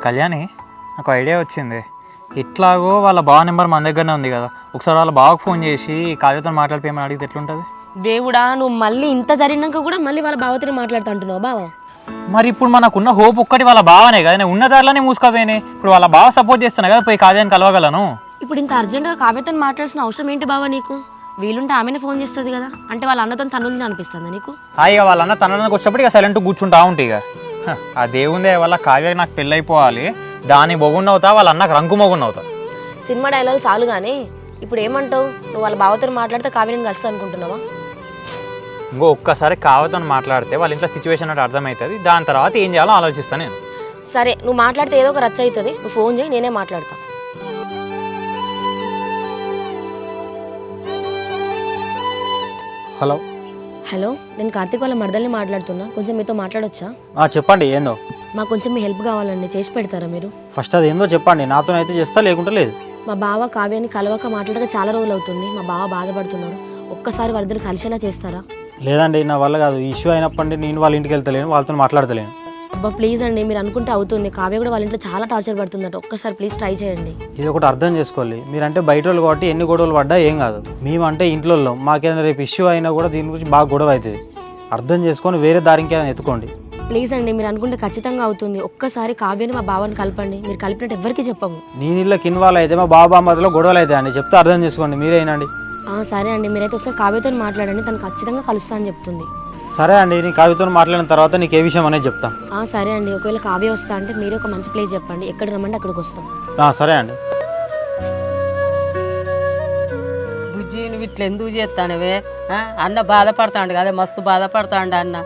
కళ్యాణి, నాకు ఐడియా వచ్చింది. ఇట్లాగో వాళ్ళ బావ నెంబర్ మన దగ్గరనే ఉంది కదా, ఒకసారి వాళ్ళ బావకు ఫోన్ చేసి కావ్యతో మాట్లాడిపోయమని అడిగితే ఎట్లుంటుంది? దేవుడా, నువ్వు మళ్ళీ ఇంత జరిగినాక కూడా మళ్ళీ వాళ్ళ బావతో మాట్లాడుతూ అంటున్నావు బావా? మరి ఇప్పుడు మనకున్న హోప్ ఒక్కటి వాళ్ళ బావనే కదా, నేను ఉన్న దారిలోనే మూసుకోపోయినాయి. ఇప్పుడు వాళ్ళ బావ సపోర్ట్ చేస్తున్నా కదా, పోయి కావ్యాన్ని కలవగలను. ఇప్పుడు ఇంత అర్జెంట్గా కావ్యతో మాట్లాడాల్సిన అవసరం ఏంటి బావా నీకు? వీలుంటే ఆమెనే ఫోన్ చేస్తుంది కదా, అంటే వాళ్ళ అన్నతో తనుంది అనిపిస్తుంది నీకు? ఇక వాళ్ళన్న తనకి వచ్చినప్పుడు ఇక సైలెంట్ కూర్చుంటా ఉంటాయి. ఇక ఆ దేవుందే వల్ల కావ్యకి నాకు పెళ్ళి అయిపోవాలి, దాని మొగుండవుతా, వాళ్ళ అన్నకు రంకు మొగుండవుతా. సినిమా డైలాగ్ చాలు కానీ ఇప్పుడు ఏమంటావు? నువ్వు వాళ్ళ బావతో మాట్లాడితే కావ్యని కలుస్తా అనుకుంటున్నావా? ఇంకో ఒక్కసారి కావ్యతో మాట్లాడితే వాళ్ళ ఇంట్లో సిచ్యువేషన్ అంటే అర్థమవుతుంది, దాని తర్వాత ఏం చేయాలో ఆలోచిస్తాను నేను. సరే, నువ్వు మాట్లాడితే ఏదో ఒక రచ్చ అవుతుంది, నువ్వు ఫోన్ చేయి, నేనే మాట్లాడతా. హలో హలో, నేను కార్తీక్ వాళ్ళ మరదల్ని మాట్లాడుతున్నా, కొంచెం మీతో మాట్లాడొచ్చా? చెప్పండి, ఏందో? మాకు కొంచెం మీ హెల్ప్ కావాలండి, చేసి పెడతారా మీరు? ఫస్ట్ అది ఏందో చెప్పండి, నాతోనైతే చేస్తా, లేకుంటే లేదు. మా బావ కావ్యాన్ని కలవక మాట్లాడక చాలా రోజులు అవుతుంది, మా బావ బాధపడుతున్నారు, ఒక్కసారి వాళ్ళిద్దరు కలిసేలా చేస్తారా? లేదండి, నా వల్ల కాదు. ఇష్యూ అయినప్పటి నేను వాళ్ళ ఇంటికి వెళ్తలేను, వాళ్ళతో మాట్లాడతలేను. అబ్బా ప్లీజ్ అండి, మీరు అనుకుంటే అవుతుంది. కావ్య కూడా వాళ్ళ ఇంట్లో చాలా టార్చర్ పడుతుందట, ఒక్కసారి ప్లీజ్ ట్రై చేయండి. ఇది ఒకటి అర్థం చేసుకోవాలి, మీరంటే బయట వాళ్ళు కాబట్టి ఎన్ని గొడవలు పడ్డా ఏం కాదు. మేమంటే ఇంట్లో మాకేదైనా రేపు ఇష్యూ అయినా కూడా దీని గురించి బాగా గొడవ అవుతుంది. అర్థం చేసుకొని వేరే దారికి ఏదైనా ఎత్తుకోండి. ప్లీజ్ అండి, మీరు అనుకుంటే ఖచ్చితంగా అవుతుంది. ఒక్కసారి కావ్యని మా బావని కలపండి, మీరు కలిపినట్టు ఎవరికి చెప్పము. నేను ఇళ్ళకి ఇన్వాల్వ్ అయితే మా బాబా మధ్యలో గొడవలు అవుతాయి అండి, చెప్తే అర్థం చేసుకోండి, మీరేనండి. సరే అండి, మీరైతే ఒకసారి కావ్యతో మాట్లాడండి, తను ఖచ్చితంగా కలుస్తా అని చెప్తుంది. సరే అండి, నేను కావ్యతో మాట్లాడిన తర్వాత నీకు ఏ విషయం అనేది చెప్తాను. సరే అండి, ఒకవేళ కావ్య వస్తా అంటే మీరే ఒక మంచి ప్లేస్ చెప్పండి, ఎక్కడ రమ్మంటే అక్కడికి వస్తాం. సరే అండి. బుజ్జి, నువ్వు ఇట్లా ఎందుకు చేస్తానవే? అన్న బాధపడతాడు కదా, మస్తు బాధపడతాడు అన్న.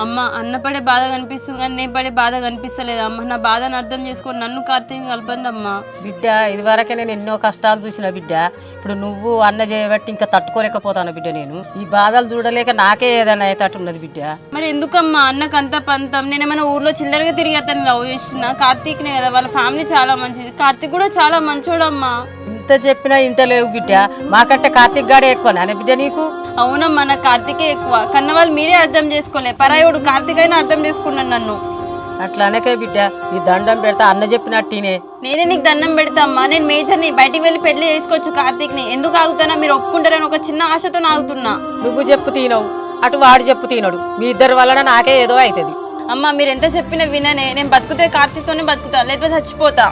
అమ్మ, అన్న పడే బాధ కనిపిస్తుంది కానీ నేను పడే బాధ కనిపిస్తలేదు అమ్మ. నా బాధను అర్థం చేసుకొని నన్ను కార్తీక్ కలపండి అమ్మా. బిడ్డ, ఇదివరకే నేను ఎన్నో కష్టాలు చూసిన బిడ్డ. ఇప్పుడు నువ్వు అన్న చేయబట్టి ఇంకా తట్టుకోలేకపోతాను బిడ్డ. నేను ఈ బాధలు చూడలేక నాకే ఏదైనా అయ్యేటట్టున్నది బిడ్డ. మరి ఎందుకమ్మా అన్నకు అంత పంతం? నేను ఏమైనా ఊర్లో చిల్లరగా తిరిగి అతను లవ్ చేసిన కార్తీక్నే కదా, వాళ్ళ ఫ్యామిలీ చాలా మంచిది, కార్తీక్ కూడా చాలా మంచోడమ్మా. ఇంత చెప్పినా ఇంత లేవు బిడ్డ, మాకంటే కార్తీక్ గాడే ఎక్కువ నానే బిడ్డ నీకు. అవునమ్మా, నా కార్తీకే ఎక్కువ, కన్న వాళ్ళు మీరే అర్థం చేసుకోలే, పరాయోడు కార్తీక్ అయినా అర్థం చేసుకున్నాను నన్ను. అట్లా అనకే బిడ్డ, నీ దండం పెడతా, అన్న చెప్పినట్టినే. నేనే నీకు దండం పెడతామ్మా, నేను మేజర్ని, బయటికి వెళ్ళి పెళ్లి చేసుకోవచ్చు కార్తీక్ని. ఎందుకు ఆగుతానా? మీరు ఒప్పుకుంటారని ఒక చిన్న ఆశతో ఆగుతున్నా. నువ్వు చెప్పు తినవు, అటు వాడు చెప్పు తినడు, మీ ఇద్దరి వలన నాకే ఏదో అవుతుంది. అమ్మ, మీరు ఎంత చెప్పినా విననే. నేను బతుకుతే కార్తీక్తోనే బతుకుతా, లేకపోతే చచ్చిపోతా.